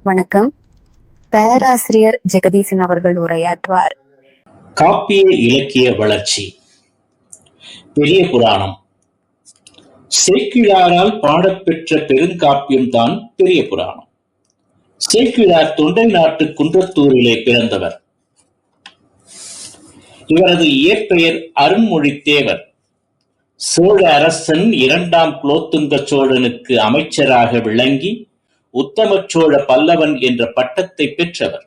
வணக்கம். பேராசிரியர் ஜெகதீசன் அவர்கள் உரையாற்றுவார். காப்பிய இலக்கிய வளர்ச்சி. பெரிய புராணம் சேக்கிழாரால் பாடப்பெற்ற பெருங்காப்பியம் தான் பெரிய புராணம். சேக்கிழார் தொண்டை நாட்டு குன்றத்தூரிலே பிறந்தவர். இவரது இயற்பெயர் அருண்மொழித்தேவர். சோழ அரசன் 2ஆம் குலோத்துங்க சோழனுக்கு அமைச்சராக விளங்கி உத்தம சோழ பல்லவன் என்ற பட்டத்தை பெற்றவர்.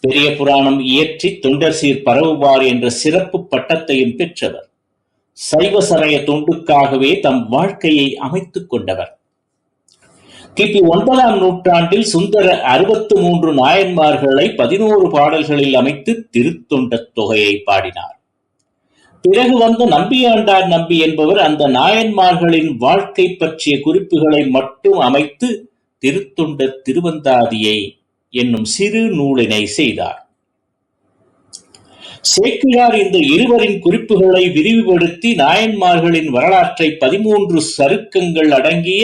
பெரிய புராணம் இயற்றி தொண்டர் சீர் பரவுவார் என்ற சிறப்பு பட்டத்தையும் பெற்றவர். சைவ சமய தொண்டுக்காகவே தம் வாழ்க்கையை அமைத்துக் கொண்டவர். கிபி 9ஆம் நூற்றாண்டில் சுந்தர 63 நாயன்மார்களை 11 பாடல்களில் அமைத்து திருத்தொண்ட தொகையை பாடினார். பிறகு வந்த நம்பியாண்டார் நம்பி என்பவர் அந்த நாயன்மார்களின் வாழ்க்கை பற்றிய குறிப்புகளை மட்டும் அமைத்து திருத்தொண்ட திருவந்தாதியை என்னும் சிறு நூலினை செய்தார். சேக்கிழார் இந்த இருவரின் குறிப்புகளை விரிவுபடுத்தி நாயன்மார்களின் வரலாற்றை 13 சருக்கங்கள் அடங்கிய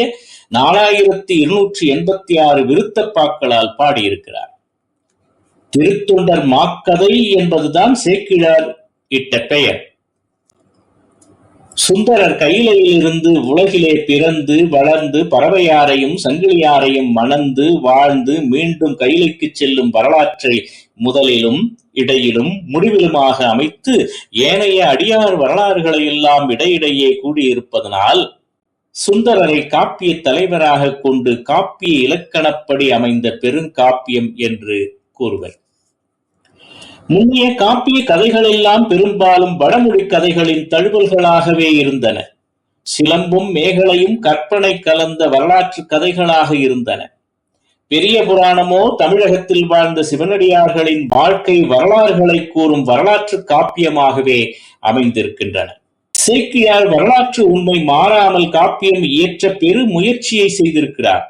4286 விருத்தப்பாக்களால் பாடியிருக்கிறார். திருத்தொண்டர் மாக்கதை என்பதுதான் சேக்கிழார் இட்ட பெயர். சுந்தரர் கையிலையிலிருந்து உலகிலே பிறந்து வளர்ந்து பறவையாரையும் சங்கிலியாரையும் மணந்து வாழ்ந்து மீண்டும் கையிலைக்கு செல்லும் வரலாற்றை முதலிலும் இடையிலும் முடிவிலுமாக அமைத்து ஏனைய அடியார் வரலாறுகளை எல்லாம் இடையிடையே கூடியிருப்பதனால் சுந்தரரை காப்பிய தலைவராக கொண்டு காப்பிய இலக்கணப்படி அமைந்த பெருங்காப்பியம் என்று கூறுவர். முன்னைய காப்பிய கதைகள் எல்லாம் பெரும்பாலும் வடமொழி கதைகளின் தழுவல்களாகவே இருந்தன. சிலம்பும் மேகலையும் கற்பனை கலந்த வரலாற்று கதைகளாக இருந்தன. பெரிய புராணமோ தமிழகத்தில் வாழ்ந்த சிவனடியார்களின் வாழ்க்கை வரலாறுகளை கூறும் வரலாற்று காப்பியமாகவே அமைந்திருக்கின்றன. சேக்கிழார் வரலாற்று உண்மை மாறாமல் காப்பியம் இயற்ற பெரு முயற்சியை செய்திருக்கிறார்.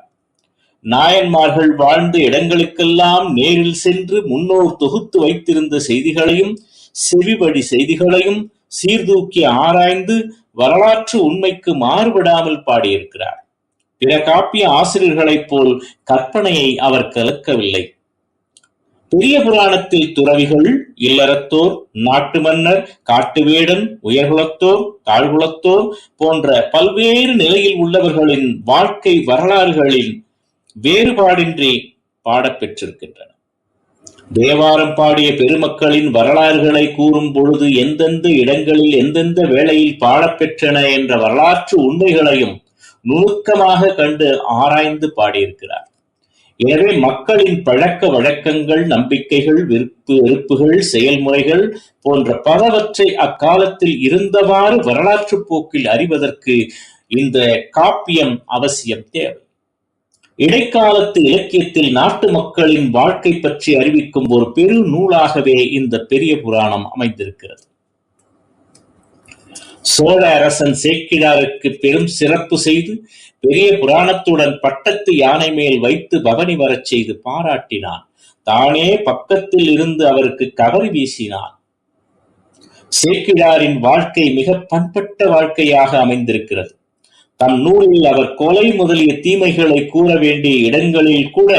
நாயன்மார்கள் வாழ்ந்த இடங்களுக்கெல்லாம் நேரில் சென்று முன்னோர் தொகுத்து வைத்திருந்த செய்திகளையும் செவிவழி செய்திகளையும் சீர்தூக்கி ஆராய்ந்து வரலாற்று உண்மைக்கு மாறுபடாமல் பாடியிருக்கிறார். பிற காப்பிய ஆசிரியர்களைப் போல் கற்பனையை அவர் கலக்கவில்லை. பெரிய புராணத்தில் துறவிகள், இல்லறத்தோர், நாட்டு மன்னர், காட்டுவேடன், உயர்குலத்தோர், தாழ்குலத்தோர் போன்ற பல்வேறு நிலையில் உள்ளவர்களின் வாழ்க்கை வரலாறுகளின் வேறுபாடின்றி பாடப்பெற்றிருக்கின்றன. தேவாரம் பாடிய பெருமக்களின் வரலாறுகளை கூறும் பொழுது எந்தெந்த இடங்களில் எந்தெந்த வேளையில் பாடப்பெற்றன என்ற வரலாற்று உண்மைகளையும் நுணுக்கமாக கண்டு ஆராய்ந்து பாடியிருக்கிறார். எனவே மக்களின் பழக்க வழக்கங்கள், நம்பிக்கைகள், விருப்பு வெறுப்புகள், செயல்முறைகள் போன்ற பலவற்றை அக்காலத்தில் இருந்தவாறு வரலாற்று போக்கில் அறிவதற்கு இந்த காப்பியம் அவசியம் தேவை. இடைக்காலத்து இலக்கியத்தில் நாட்டு மக்களின் வாழ்க்கை பற்றி அறிவிக்கும் ஒரு பெரு நூலாகவே இந்த பெரிய புராணம் அமைந்திருக்கிறது. சோழ அரசன் சேக்கிழாருக்கு பெரும் சிறப்பு செய்து பெரிய புராணத்துடன் பட்டத்து யானை மேல் வைத்து பவனி வரச் செய்து பாராட்டினான். தானே பக்கத்தில் இருந்து அவருக்கு கவரி வீசினான். சேக்கிழாரின் வாழ்க்கை மிக பண்பட்ட வாழ்க்கையாக அமைந்திருக்கிறது. தம் நூலில் அவர் கொலை முதலிய தீமைகளை கூற வேண்டிய இடங்களில் கூட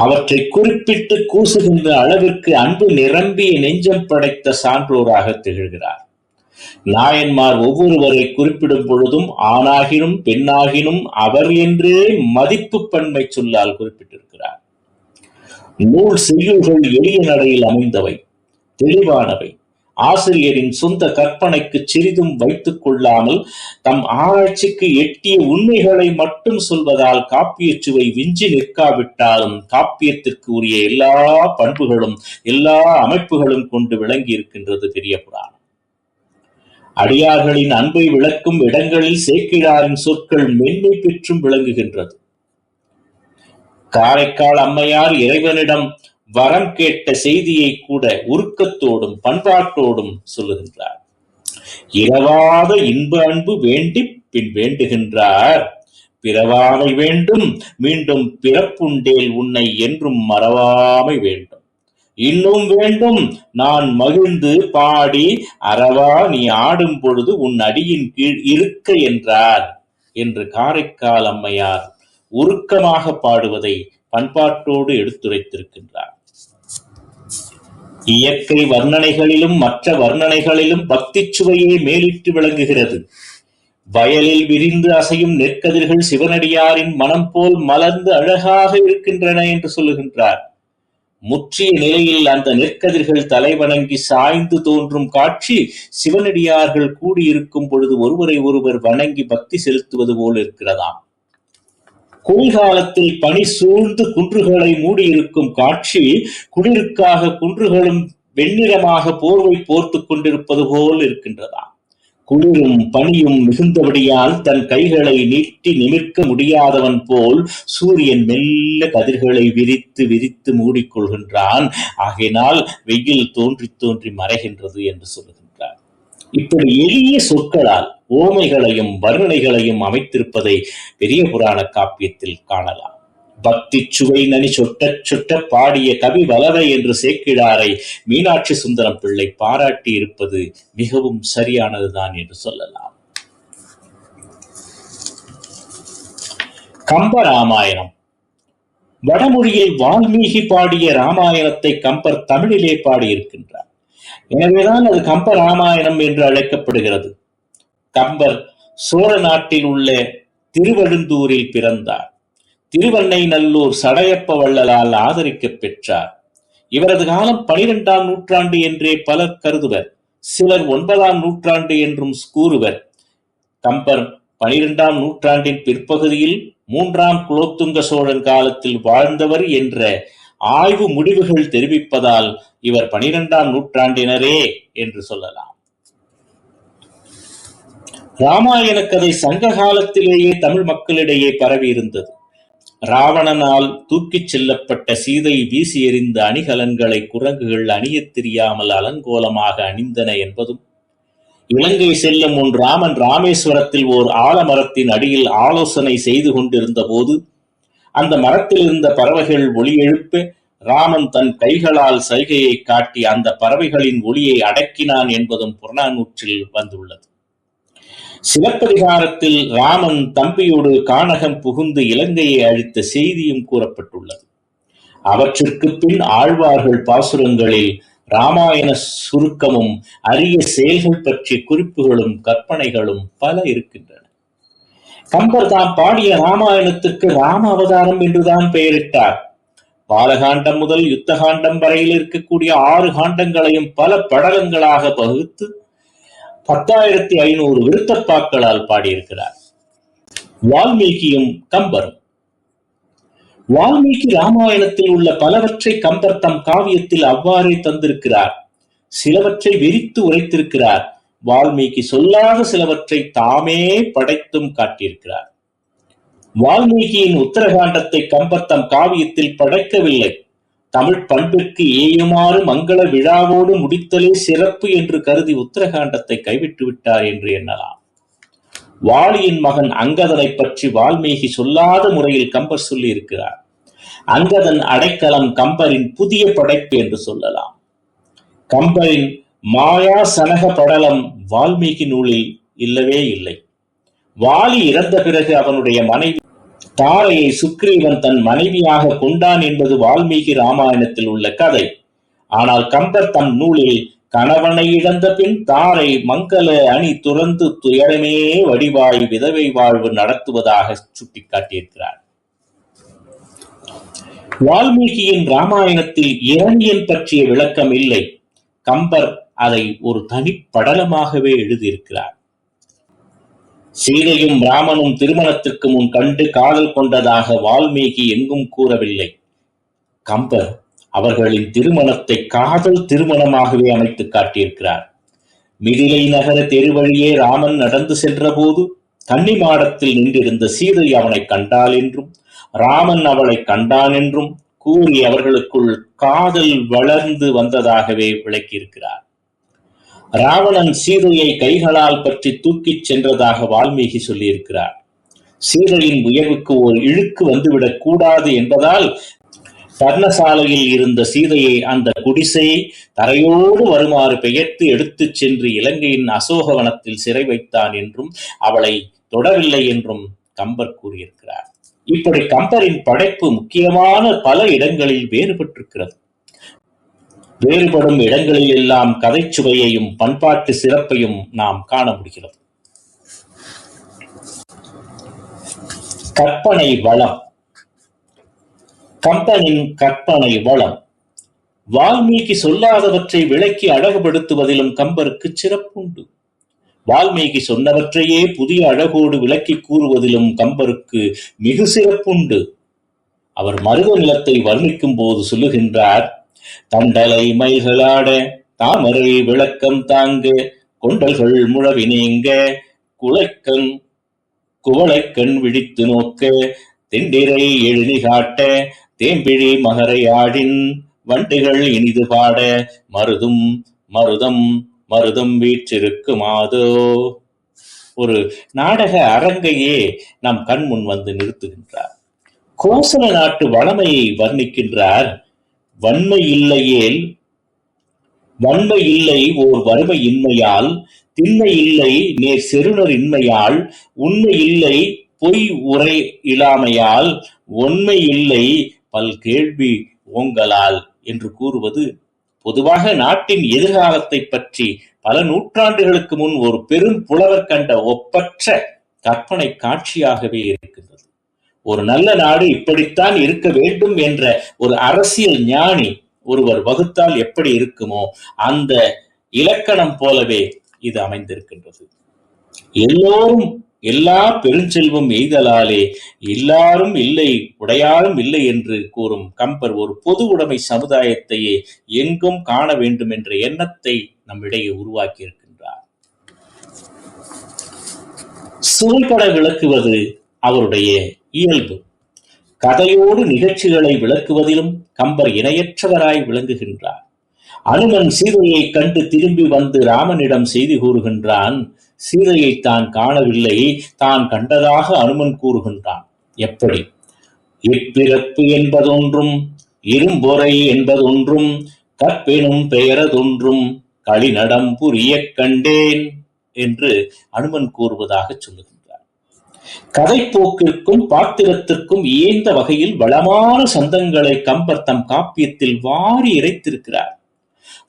அவற்றை குறிப்பிட்டு கூசுகின்ற அளவிற்கு அன்பு நிரம்பிய நெஞ்சம் படைத்த சான்றோராக திகழ்கிறார். நாயன்மார் ஒவ்வொருவரை குறிப்பிடும் பொழுதும் ஆணாகினும் பெண்ணாகினும் அவர் என்றே மதிப்பு பன்மை சொல்லால் குறிப்பிட்டிருக்கிறார். நூல் செய்யுள்கள் எளிய நடையில் அமைந்தவை, தெளிவானவை. ஆசிரியரின் சொந்த கற்பனைக்கு சிறிதும் வைத்துக் கொள்ளாமல் தம் ஆராய்ச்சிக்கு எட்டிய உண்மைகளை மட்டும் சொல்வதால் காப்பியச் சுவை விஞ்சி நிற்காவிட்டாலும் காப்பியத்திற்கு உரிய எல்லா பண்புகளும் எல்லா அமைப்புகளும் கொண்டு விளங்கி இருக்கின்றது பெரிய புராணம். அடியார்களின் அன்பை விளக்கும் இடங்களில் சேக்கிழாரின் சொற்கள் மென்மை பெற்றும் விளங்குகின்றது. காரைக்கால் அம்மையார் இறைவனிடம் வரம் கேட்ட செய்தியை கூட உருக்கத்தோடும் பண்பாட்டோடும் சொல்லுகின்றார். இரவாத இன்ப அன்பு வேண்டி பின் வேண்டுகின்றார். பிறவாமை வேண்டும், மீண்டும் பிறப்புண்டேல் உன்னை என்றும் மறவாமை வேண்டும். இன்னும் வேண்டும், நான் மகிழ்ந்து பாடி அறவா நீ ஆடும் பொழுது உன் அடியின் கீழ் இருக்க என்றார் என்று காரைக்கால் அம்மையார் உருக்கமாக பாடுவதை பண்பாட்டோடு எடுத்துரைத்திருக்கின்றார். இயற்கை வர்ணனைகளிலும் மற்ற வர்ணனைகளிலும் பக்தி சுவையே மேலிட்டு விளங்குகிறது. வயலில் விரிந்து அசையும் நெற்கதிர்கள் சிவனடியாரின் மனம் போல் மலர்ந்து அழகாக இருக்கின்றன என்று சொல்லுகின்றார். முற்றிய நிலையில் அந்த நெற்கதிர்கள் தலைவணங்கி சாய்ந்து தோன்றும் காட்சி சிவனடியார்கள் கூடியிருக்கும் பொழுது ஒருவரை ஒருவர் வணங்கி பக்தி செலுத்துவது போல் இருக்கிறதாம். குளிர்காலத்தில் பனி சூழ்ந்து குன்றுகளை மூடியிருக்கும் காட்சி குளிருக்காக குன்றுகளும் வெண்ணிறமாக போர்வை போர்த்துக் கொண்டிருப்பது போல் இருக்கின்றதாம். குளிரும் பனியும் மிகுந்தபடியால் தன் கைகளை நீட்டி நிமிர்க்க முடியாதவன் போல் சூரியன் மெல்ல கதிர்களை விரித்து விரித்து மூடிக்கொள்கின்றான். ஆகையினால் வெயில் தோன்றி தோன்றி மறைகின்றது என்று சொல்லுகின்றார். இப்படி எளிய சொற்களால் ஓமைகளையும் வர்ணனைகளையும் அமைத்திருப்பதை பெரிய புராண காப்பியத்தில் காணலாம். பக்தி சுவை நனி சொட்ட சொட்ட பாடிய கவி வலவை என்று சேக்கிழாரை மீனாட்சி சுந்தரம் பிள்ளை பாராட்டி இருப்பது மிகவும் சரியானதுதான் என்று சொல்லலாம். கம்ப ராமாயணம். வடமொழியில் வால்மீகி பாடிய ராமாயணத்தை கம்பர் தமிழிலே பாடியிருக்கின்றார். எனவேதான் அது கம்ப ராமாயணம் என்று அழைக்கப்படுகிறது. கம்பர் சோழ நாட்டில் உள்ள திருவழுந்தூரில் பிறந்தார். திருவெண்ணைநல்லூர் சடையப்ப வள்ளலால் ஆதரிக்கப் பெற்றார். இவரது காலம் 12ஆம் நூற்றாண்டு என்றே பலர் கருதுவர். சிலர் 9ஆம் நூற்றாண்டு என்றும் கூறுவர். கம்பர் 12ஆம் நூற்றாண்டின் பிற்பகுதியில் 3ஆம் குலோத்துங்க சோழன் காலத்தில் வாழ்ந்தவர் என்ற ஆய்வு முடிவுகள் தெரிவிப்பதால் இவர் 12ஆம் நூற்றாண்டினரே என்று சொல்லலாம். ராமாயண கதை சங்க காலத்திலேயே தமிழ் மக்களிடையே பரவி இருந்தது. ராவணனால் தூக்கிச் செல்லப்பட்ட சீதை வீசி எறிந்த அணிகலன்களை குரங்குகள் அணியத் தெரியாமல் அலங்கோலமாக அணிந்தன என்பதும், இலங்கை செல்லும் முன் ராமன் ராமேஸ்வரத்தில் ஓர் ஆலமரத்தின் அடியில் ஆலோசனை செய்து கொண்டிருந்த போது அந்த மரத்தில் இருந்த பறவைகள் ஒலி எழுப்ப ராமன் தன் கைகளால் சைகையை காட்டி அந்த பறவைகளின் ஒலியை அடக்கினான் என்பதும் புறநானூற்றில் வந்துள்ளது. சிலப்பதிகாரத்தில் ராமன் தம்பியோடு கானகம் புகுந்து இலங்கையை அழித்த செய்தியும் கூறப்பட்டுள்ளது. அவற்றிற்கு பின் ஆழ்வார்கள் பாசுரங்களில் ராமாயண சுருக்கமும் அரிய செயல்கள் பற்றிய குறிப்புகளும் கற்பனைகளும் பல இருக்கின்றன. கம்பர் தாம் பாடிய ராமாயணத்துக்கு ராம அவதாரம் என்றுதான் பெயரிட்டார். பாலகாண்டம் முதல் யுத்தகாண்டம் வரையில் இருக்கக்கூடிய 6 காண்டங்களையும் பல படலங்களாக பகுத்து 10,500 விருத்தப்பாக்களால் பாடியிருக்கிறார். வால்மீகியும் கம்பரும். வால்மீகி ராமாயணத்தில் உள்ள பலவற்றை கம்பர் தம் காவியத்தில் அவ்வாறே தந்திருக்கிறார். சிலவற்றை விரித்து உரைத்திருக்கிறார். வால்மீகி சொல்லாத சிலவற்றை தாமே படைத்தும் காட்டியிருக்கிறார். வால்மீகியின் உத்தரகாண்டத்தை கம்பர் தம் காவியத்தில் படைக்கவில்லை. தமிழ் பண்பிற்கு ஏயுமாறு மங்கள விழாவோடு முடித்தலே சிறப்பு என்று கருதி உத்தரகாண்டத்தை கைவிட்டு விட்டார் என்று எண்ணலாம். வாலியின் மகன் அங்கதனை பற்றி வால்மீகி சொல்லாத முறையில் கம்பர் சொல்லி இருக்கிறார். அங்கதன் அடைக்கலம் கம்பரின் புதிய படைப்பு என்று சொல்லலாம். கம்பரின் மாயா சனக படலம் வால்மீகி நூலில் இல்லவே இல்லை. வாலி இறந்த பிறகு அவனுடைய மனைவி தாரையை சுக்ரீவன் தன் மனைவியாக கொண்டான் என்பது வால்மீகி ராமாயணத்தில் உள்ள கதை. ஆனால் கம்பர் தம் நூலில் கணவனை இழந்த பின் தாரை மங்கள அணி துறந்து துயரமே வடிவாய் விதவை வாழ்வு நடத்துவதாக சுட்டிக்காட்டியிருக்கிறார். வால்மீகியின் ராமாயணத்தில் இரணியன் பற்றிய விளக்கம் இல்லை. கம்பர் அதை ஒரு தனிப்படலமாகவே எழுதியிருக்கிறார். சீதையும் ராமனும் திருமணத்திற்கு முன் கண்டு காதல் கொண்டதாக வால்மீகி எங்கும் கூறவில்லை. கம்பர் அவர்களின் திருமணத்தை காதல் திருமணமாகவே அமைத்து காட்டியிருக்கிறார். மிதிலை நகர தெருவழியே ராமன் நடந்து சென்ற போது கன்னிமாடத்தில் நின்றிருந்த சீதை அவனை கண்டாள் என்றும் ராமன் அவளை கண்டான் என்றும் கூறி அவர்களுக்குள் காதல் வளர்ந்து வந்ததாகவே விளக்கியிருக்கிறார். ராவணன் சீதையை கைகளால் பற்றி தூக்கிச் சென்றதாக வால்மீகி சொல்லியிருக்கிறார். சீதையின் உயர்வுக்கு ஒரு இழுக்கு வந்துவிடக் கூடாது என்பதால் பர்ணசாலையில் இருந்த சீதையை அந்த குடிசையை தரையோடு வருமாறு பெயர்த்து எடுத்துச் சென்று இலங்கையின் அசோகவனத்தில் சிறை வைத்தான் என்றும் அவளை தொடவில்லை என்றும் கம்பர் கூறியிருக்கிறார். இப்படி கம்பரின் படைப்பு முக்கியமான பல இடங்களில் வேறுபட்டிருக்கிறது. வேறுபடும் இடங்களில் எல்லாம் கதைச்சுவையையும் பண்பாட்டு சிறப்பையும் நாம் காண முடிகிறது. கற்பனை வளம். கம்பனின் கற்பனை வளம் வால்மீகி சொல்லாதவற்றை விளக்கி அழகுபடுத்துவதிலும் கம்பருக்கு சிறப்புண்டு. வால்மீகி சொன்னவற்றையே புதிய அழகோடு விளக்கி கூறுவதிலும் கம்பருக்கு மிகு சிறப்புண்டு. அவர் மருத நிலத்தை வர்ணிக்கும் போது சொல்லுகின்றார், தண்டலை மயில்களாட தாமரை விளக்கம் தாங்க கொண்டல்கள் முழவி நீங்க குவளைக்கண் விழித்து நோக்க தெண்டிரை எழுதி காட்ட தேம்பிழி மகரை ஆடின் வண்டிகள் இனிது பாட மருதம் வீற்றிருக்குமாதோ. ஒரு நாடக அரங்கையே நம் கண் முன் வந்து நிறுத்துகின்றார். கோசல நாட்டு வளமையை வர்ணிக்கின்றார். வன்மை இல்லை ஓர் வறுமை இன்மையால், திண்மை இல்லை நேர் செருணர் இன்மையால், உண்மை இல்லை பொய் உரை இல்லாமையால், ஒன்மை இல்லை பல் கேள்வி ஓங்கலால் என்று கூறுவது பொதுவாக நாட்டின் எதிர்காலத்தை பற்றி பல நூற்றாண்டுகளுக்கு முன் ஒரு பெரும் புலவர் கண்ட ஒப்பற்ற கற்பனை காட்சியாகவே இருக்கின்றது. ஒரு நல்ல நாடு இப்படித்தான் இருக்க வேண்டும் என்ற ஒரு அரசியல் ஞானி ஒருவர் வகுத்தால் எப்படி இருக்குமோ அந்த இலக்கணம் போலவே இது அமைந்திருக்கின்றது. எல்லோரும் எல்லா பெருஞ்செல்வம் எய்தலாலே எல்லாரும் இல்லை உடையாரும் இல்லை என்று கூறும் கம்பர் ஒரு பொது உடைமை சமுதாயத்தையே எங்கும் காண வேண்டும் என்ற எண்ணத்தை நம்மிடையே உருவாக்கி இருக்கின்றார். சுவைபட விளக்குவது அவருடைய இயல்பு. கதையோடு நிகழ்ச்சிகளை விளக்குவதிலும் கம்பர் இணையற்றவராய் விளங்குகின்றார். அனுமன் சீதையை கண்டு திரும்பி வந்து ராமனிடம் செய்தி கூறுகின்றான். சீதையை தான் காணவில்லை, தான் கண்டதாக அனுமன் கூறுகின்றான். எப்படி? இப்பிறப்பு என்பதொன்றும் இரும்பொறை என்பதொன்றும் கற்பெனும் பெயரதொன்றும் களிநடம் புரியக் கண்டேன் என்று அனுமன் கூறுவதாக சொல்லுகின்றார். கதைப்போக்கிற்கும் பாத்திரத்திற்கும் இயந்த வகையில் வளமான சந்தங்களை கம்பர் தம் காப்பியத்தில் வாரி இறைத்திருக்கிறார்.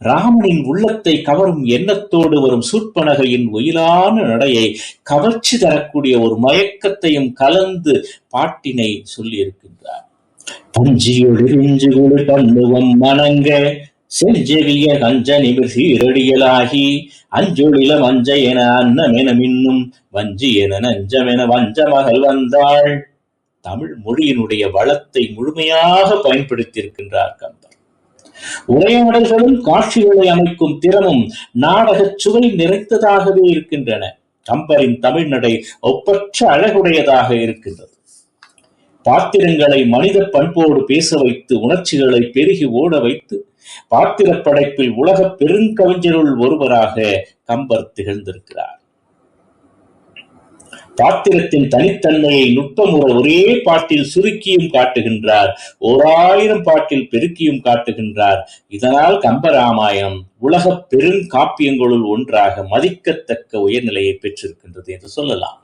ராமனின் உள்ளத்தை கவரும் எண்ணத்தோடு வரும் சூர்ப்பனகையின் ஒயிலான நடையை கவர்ச்சி தரக்கூடிய ஒரு மயக்கத்தையும் கலந்து பாட்டினை சொல்லி இருக்கின்றார். பஞ்சியொழிஞ்சுகுழு பண்ணுவம் மணங்க செஞ்செவிய கஞ்ச நிமிர் சீரடியலாகி அஞ்சொழில மஞ்ச என அன்னமென மின்னும் வஞ்சி என நஞ்சமென வஞ்ச மகள் வந்தாள். தமிழ் மொழியினுடைய வளத்தை முழுமையாக பயன்படுத்தியிருக்கின்றார் கம்பர். உரையாடல்களும் காட்சிகளை அமைக்கும் திறமும் நாடகச் சுவை நிறைந்ததாகவே இருக்கின்றன. கம்பரின் தமிழ்நடை ஒப்பற்ற அழகுடையதாக இருக்கின்றது. பாத்திரங்களை மனித பண்போடு பேச வைத்து உணர்ச்சிகளை பெருகி ஓட வைத்து பாத்திர படைப்பில் உலக பெருங்கவிஞருள் ஒருவராக கம்பர் திகழ்ந்திருக்கிறார். பாத்திரத்தின் தனித்தன்மையை நுட்பமுற ஒரே பாட்டில் சுருக்கியும் காட்டுகின்றார், 1000 பாட்டில் பெருக்கியும் காட்டுகின்றார். இதனால் கம்பராமாயணம் உலக பெருங்காப்பியங்களுள் ஒன்றாக மதிக்கத்தக்க உயர்நிலையை பெற்றிருக்கின்றது என்று சொல்லலாம்.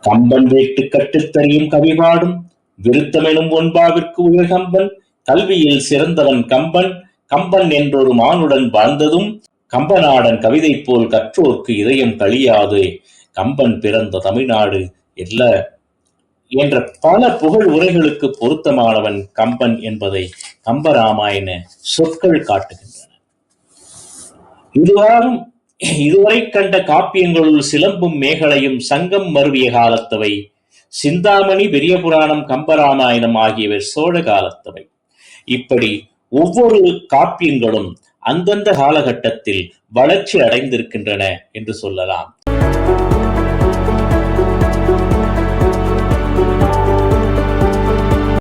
கம்பன் வீட்டு கட்டுத்தறியும் கவிபாடும் விருத்தமெனும் ஒன்பாவிற்கு உயர் கம்பன், கல்வியில் சிறந்தவன் கம்பன், கம்பன் என்றொரு மானுடன் வாழ்ந்ததும் கம்பநாடன் கவிதை போல் கற்றோர்க்கு இதயம் கழியாது, கம்பன் பிறந்த தமிழ்நாடு என்ற பல புகழ் உரைகளுக்கு பொருத்தமானவன் கம்பன் என்பதை கம்பராமாயண சொற்கள் காட்டுகின்றன. இதுவரை கண்ட காப்பியங்களுள் சிலம்பும் மேகலையும் சங்கம் மருவிய காலத்தவை, சிந்தாமணி பெரிய புராணம் கம்பராமாயணம் ஆகியவை சோழ காலத்தவை. இப்படி ஒவ்வொரு காப்பியங்களும் அந்தந்த காலகட்டத்தில் வளர்ச்சி அடைந்திருக்கின்றன என்று சொல்லலாம்.